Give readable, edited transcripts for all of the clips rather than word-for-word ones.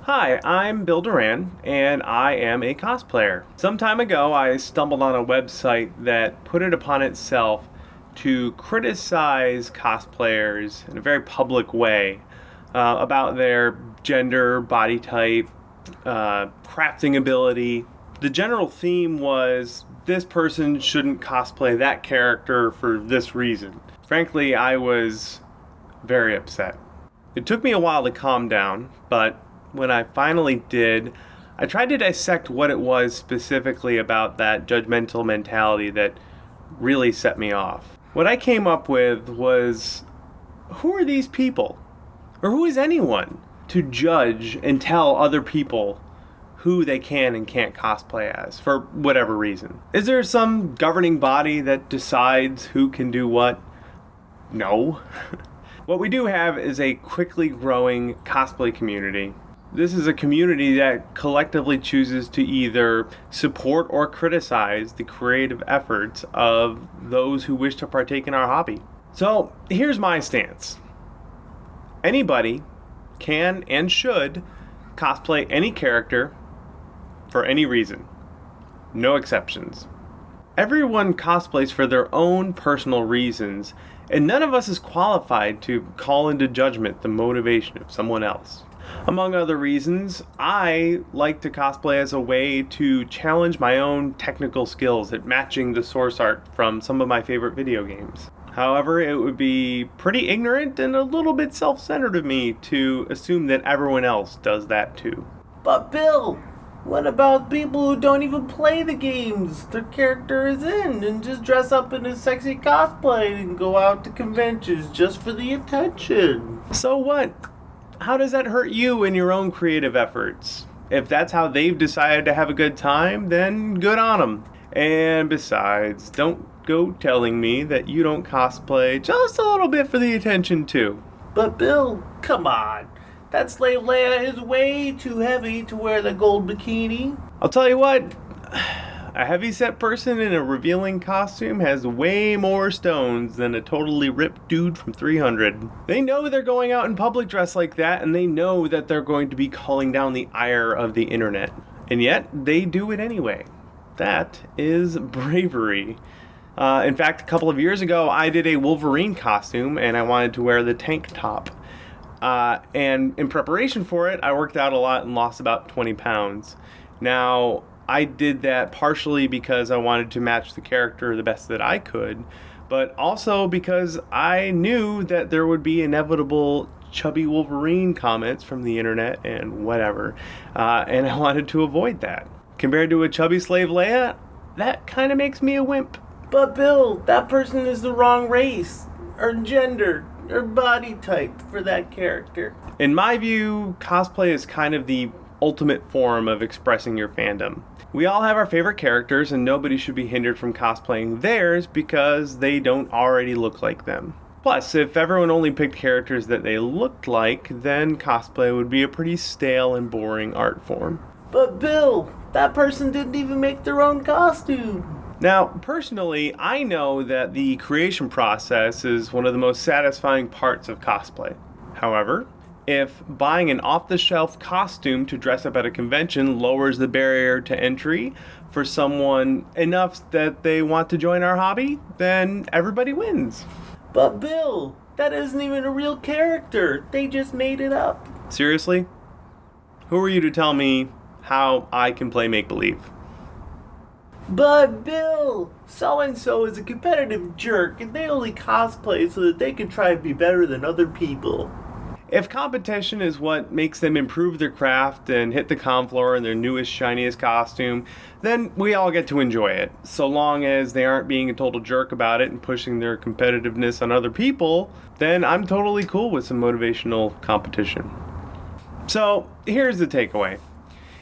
Hi, I'm Bill Duran, and I am a cosplayer. Some time ago, I stumbled on a website that put it upon itself to criticize cosplayers in a very public way about their gender, body type, crafting ability. The general theme was this person shouldn't cosplay that character for this reason. Frankly, I was very upset. It took me a while to calm down, but when I finally did, I tried to dissect what it was specifically about that judgmental mentality that really set me off. What I came up with was, who are these people? Or who is anyone to judge and tell other people who they can and can't cosplay as, for whatever reason? Is there some governing body that decides who can do what? No. What we do have is a quickly growing cosplay community. This is a community that collectively chooses to either support or criticize the creative efforts of those who wish to partake in our hobby. So here's my stance. Anybody can and should cosplay any character for any reason. No exceptions. Everyone cosplays for their own personal reasons, and none of us is qualified to call into judgment the motivation of someone else. Among other reasons, I like to cosplay as a way to challenge my own technical skills at matching the source art from some of my favorite video games. However, it would be pretty ignorant and a little bit self-centered of me to assume that everyone else does that too. But Bill, what about people who don't even play the games their character is in and just dress up in a sexy cosplay and go out to conventions just for the attention? So what? How does that hurt you in your own creative efforts? If that's how they've decided to have a good time, then good on them. And besides, don't go telling me that you don't cosplay just a little bit for the attention too. But Bill, come on. That slave Leia is way too heavy to wear the gold bikini. I'll tell you what, a heavyset person in a revealing costume has way more stones than a totally ripped dude from 300. They know they're going out in public dressed like that, and they know that they're going to be calling down the ire of the internet. And yet, they do it anyway. That is bravery. In fact, a couple of years ago, I did a Wolverine costume, and I wanted to wear the tank top. And in preparation for it, I worked out a lot and lost about 20 pounds. Now, I did that partially because I wanted to match the character the best that I could, but also because I knew that there would be inevitable chubby Wolverine comments from the internet and whatever, and I wanted to avoid that. Compared to a chubby slave Leia, that kind of makes me a wimp. But Bill, that person is the wrong race, or gender, or body type for that character. In my view, cosplay is kind of the ultimate form of expressing your fandom. We all have our favorite characters, and nobody should be hindered from cosplaying theirs because they don't already look like them. Plus, if everyone only picked characters that they looked like, then cosplay would be a pretty stale and boring art form. But Bill, that person didn't even make their own costume. Now, personally, I know that the creation process is one of the most satisfying parts of cosplay. However, if buying an off-the-shelf costume to dress up at a convention lowers the barrier to entry for someone enough that they want to join our hobby, then everybody wins. But Bill, that isn't even a real character. They just made it up. Seriously? Who are you to tell me how I can play make-believe? But Bill, so-and-so is a competitive jerk and they only cosplay so that they can try and be better than other people. If competition is what makes them improve their craft and hit the con floor in their newest, shiniest costume, then we all get to enjoy it, so long as they aren't being a total jerk about it and pushing their competitiveness on other people, then I'm totally cool with some motivational competition. So, here's the takeaway.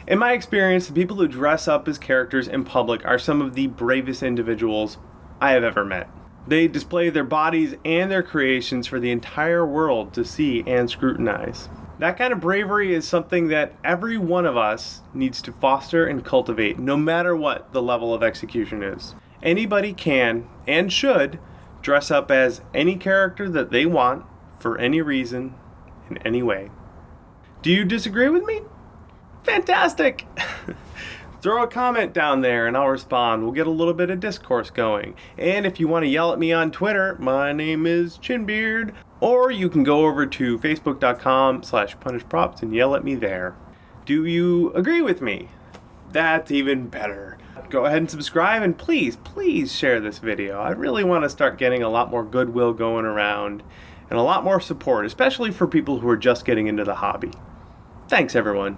In my experience, the people who dress up as characters in public are some of the bravest individuals I have ever met. They display their bodies and their creations for the entire world to see and scrutinize. That kind of bravery is something that every one of us needs to foster and cultivate, no matter what the level of execution is. Anybody can and should dress up as any character that they want for any reason in any way. Do you disagree with me? fantastic! Throw a comment down there and I'll respond. We'll get a little bit of discourse going. And if you want to yell at me on Twitter, my name is Chinbeard. Or you can go over to facebook.com/punishprops and yell at me there. Do you agree with me? That's even better. Go ahead and subscribe, and please share this video. I really want to start getting a lot more goodwill going around and a lot more support, especially for people who are just getting into the hobby. Thanks, everyone.